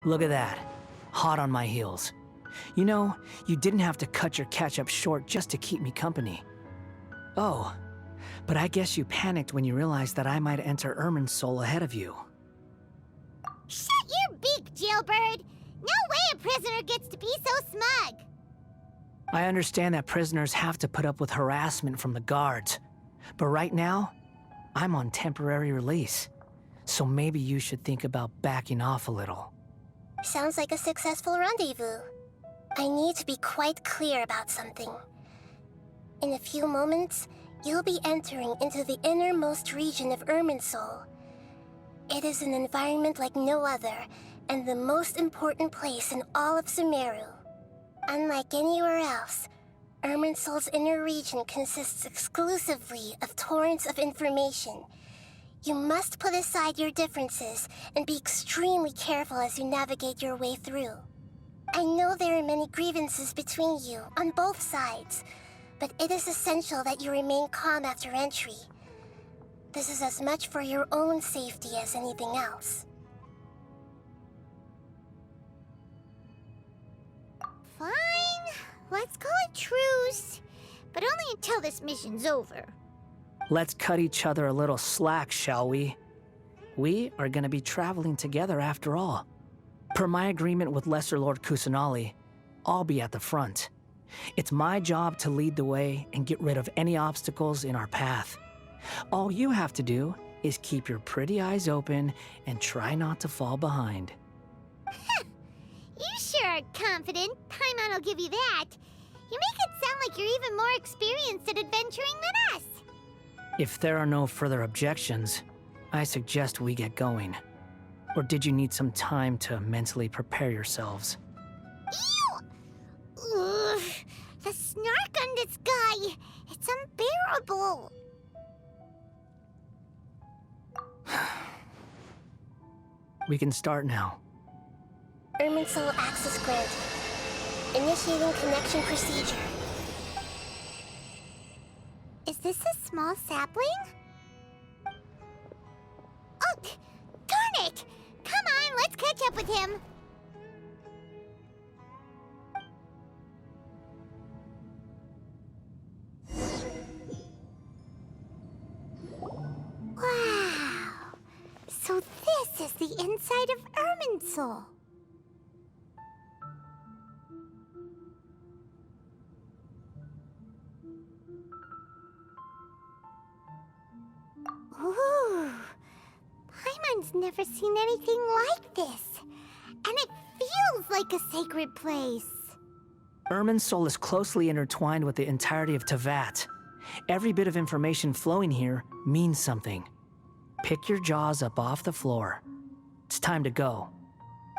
Look at that. Hot on my heels. You know, you didn't have to cut your catch-up short just to keep me company. Oh, but I guess you panicked when you realized that I might enter Irminsul ahead of you. Shut your beak, jailbird! No way a prisoner gets to be so smug! I understand that prisoners have to put up with harassment from the guards, but right now, I'm on temporary release, so maybe you should think about backing off a little. Sounds like a successful rendezvous. I need to be quite clear about something. In a few moments, you'll be entering into the innermost region of Irminsul. It is an environment like no other, and the most important place in all of Sumeru. Unlike anywhere else, Irminsul's inner region consists exclusively of torrents of information. You must put aside your differences and be extremely careful as you navigate your way through. I know there are many grievances between you on both sides, but it is essential that you remain calm after entry. This is as much for your own safety as anything else. Fine, let's call it truce, but only until this mission's over. Let's cut each other a little slack, shall we? We are gonna be traveling together after all. Per my agreement with Lesser Lord Kusanali, I'll be at the front. It's my job to lead the way and get rid of any obstacles in our path. All you have to do is keep your pretty eyes open and try not to fall behind. You sure are confident. Paimon will give you that. You make it sound like you're even more experienced at adventuring than us. If there are no further objections, I suggest we get going. Or did you need some time to mentally prepare yourselves? Ew! Ugh, the snark on this guy, it's unbearable. We can start now. Irminsul access granted. Initiating connection procedure. Is this a small sapling? Oh, darn it! Come on, let's catch up with him. Wow! So this is the inside of Irminsul. Ooh, Paimon's never seen anything like this. And it feels like a sacred place. Irminsul is closely intertwined with the entirety of Teyvat. Every bit of information flowing here means something. Pick your jaws up off the floor. It's time to go.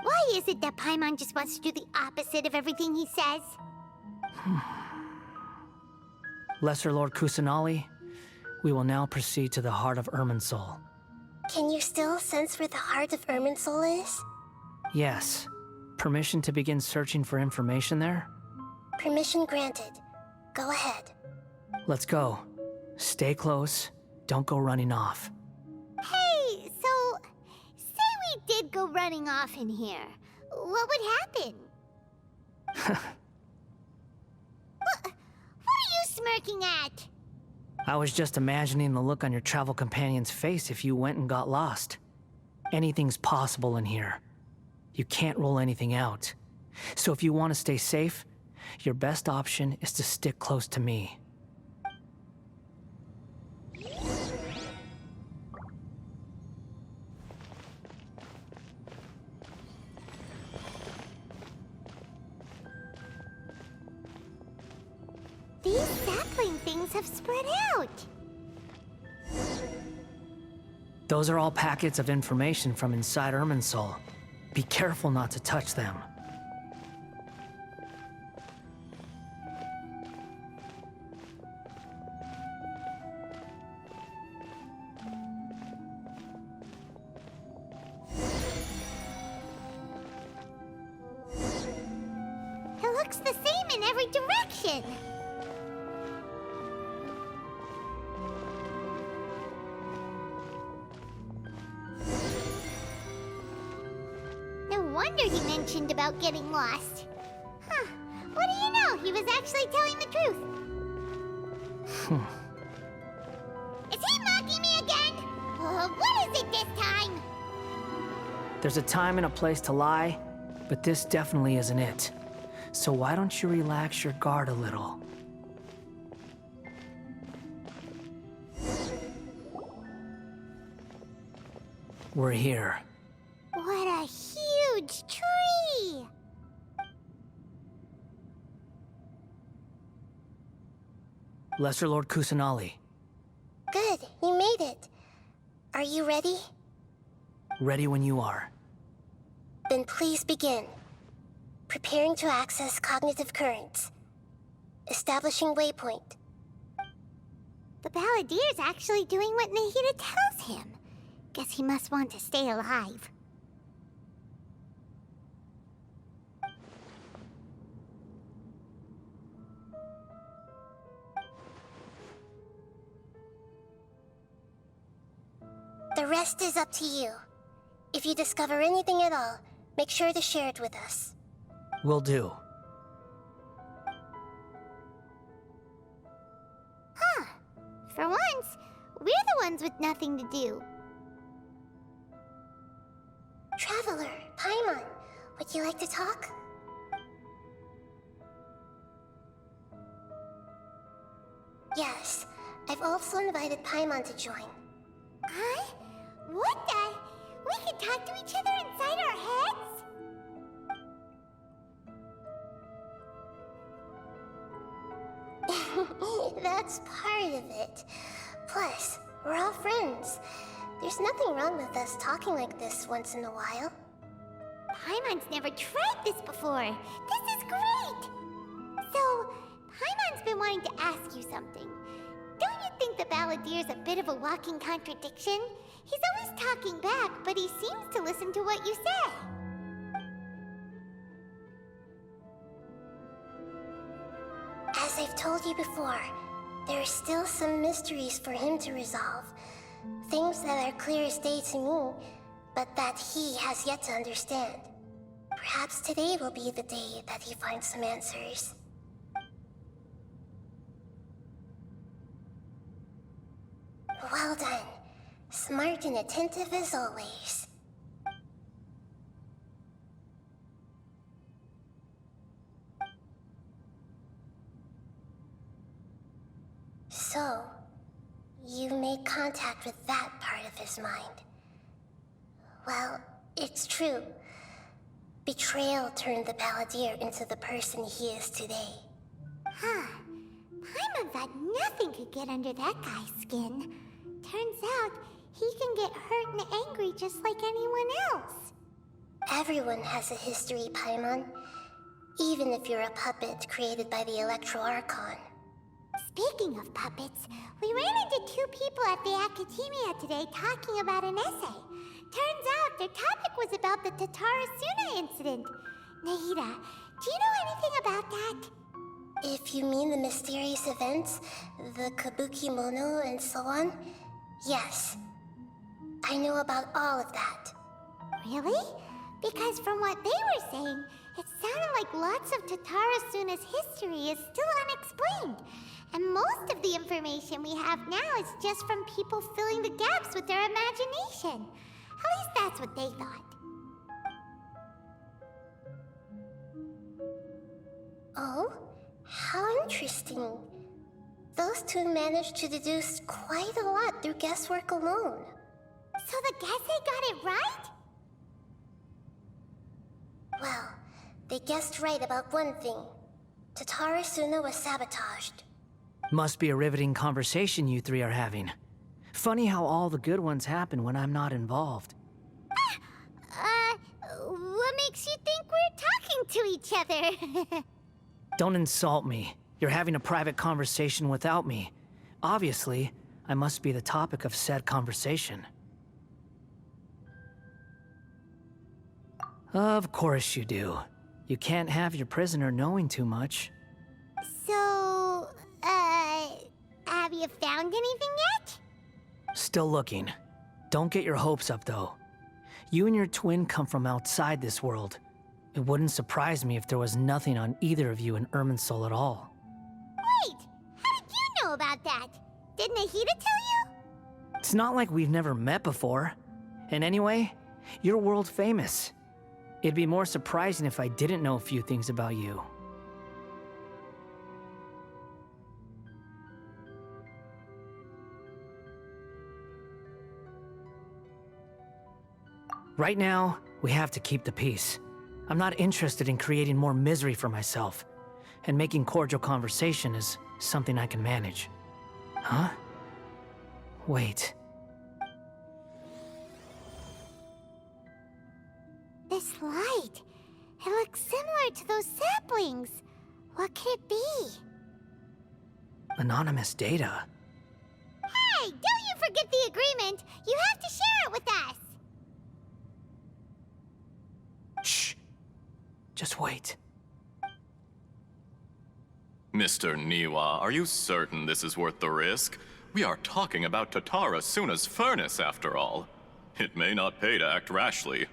Why is it that Paimon just wants to do the opposite of everything he says? Lesser Lord Kusanali, we will now proceed to the heart of Irminsul. Can you still sense where the heart of Irminsul is? Yes. Permission to begin searching for information there? Permission granted. Go ahead. Let's go. Stay close. Don't go running off. Hey, so, say we did go running off in here. What would happen? What are you smirking at? I was just imagining the look on your travel companion's face if you went and got lost. Anything's possible in here. You can't rule anything out. So if you want to stay safe, your best option is to stick close to me. These sapling things have spread out. Those are all packets of information from inside Irminsul. Be careful not to touch them. It looks the same in every direction. No wonder you he mentioned about getting lost. Huh. What do you know? He was actually telling the truth. Is he mocking me again? What is it this time? There's a time and a place to lie, but this definitely isn't it. So why don't you relax your guard a little? We're here. What a huge tree! Lesser Lord Kusanali. Good, you made it. Are you ready? Ready when you are. Then please begin. Preparing to access cognitive currents. Establishing waypoint. The Balladier's actually doing what Nahida tells him. Guess he must want to stay alive. The rest is up to you. If you discover anything at all, make sure to share it with us. Will do. Huh. For once, we're the ones with nothing to do. Traveler, Paimon, would you like to talk? Yes, I've also invited Paimon to join. Huh? What the? We can talk to each other inside our heads? That's part of it. Plus, we're all friends. There's nothing wrong with us talking like this once in a while. Paimon's never tried this before. This is great! So, Paimon's been wanting to ask you something. Don't you think the Balladier's a bit of a walking contradiction? He's always talking back, but he seems to listen to what you say. As I've told you before, there are still some mysteries for him to resolve. Things that are clear as day to me, but that he has yet to understand. Perhaps today will be the day that he finds some answers. Well done. Smart and attentive as always. So, you made contact with that part of his mind. Well, it's true. Betrayal turned the Balladeer into the person he is today. Huh. Paimon thought nothing could get under that guy's skin. Turns out, he can get hurt and angry just like anyone else. Everyone has a history, Paimon. Even if you're a puppet created by the Electro Archon. Speaking of puppets, we ran into two people at the Academia today talking about an essay. Turns out their topic was about the Tatara Suna incident. Nahida, do you know anything about that? If you mean the mysterious events, the Kabuki Mono and so on, yes. I know about all of that. Really? Because from what they were saying, it sounded like lots of Tatara Suna's history is still unexplained. And most of the information we have now is just from people filling the gaps with their imagination. At least that's what they thought. Oh? How interesting. Those two managed to deduce quite a lot through guesswork alone. So the Gase got it right? Well, they guessed right about one thing. Tatara Suna was sabotaged. Must be a riveting conversation you three are having. Funny how all the good ones happen when I'm not involved. What makes you think we're talking to each other? Don't insult me. You're having a private conversation without me. Obviously, I must be the topic of said conversation. Of course you do. You can't have your prisoner knowing too much. So, have you found anything yet? Still looking. Don't get your hopes up, though. You and your twin come from outside this world. It wouldn't surprise me if there was nothing on either of you in Irminsul at all. Wait, how did you know about that? Did Nahida tell you? It's not like we've never met before. And anyway, you're world famous. It'd be more surprising if I didn't know a few things about you. Right now, we have to keep the peace. I'm not interested in creating more misery for myself, and making cordial conversation is something I can manage. Huh? Wait. This light. It looks similar to those saplings. What could it be? Anonymous data? Hey, don't you forget the agreement! You have to share it with us! Shh. Just wait. Mr. Niwa, are you certain this is worth the risk? We are talking about Tatara Suna's furnace, after all. It may not pay to act rashly.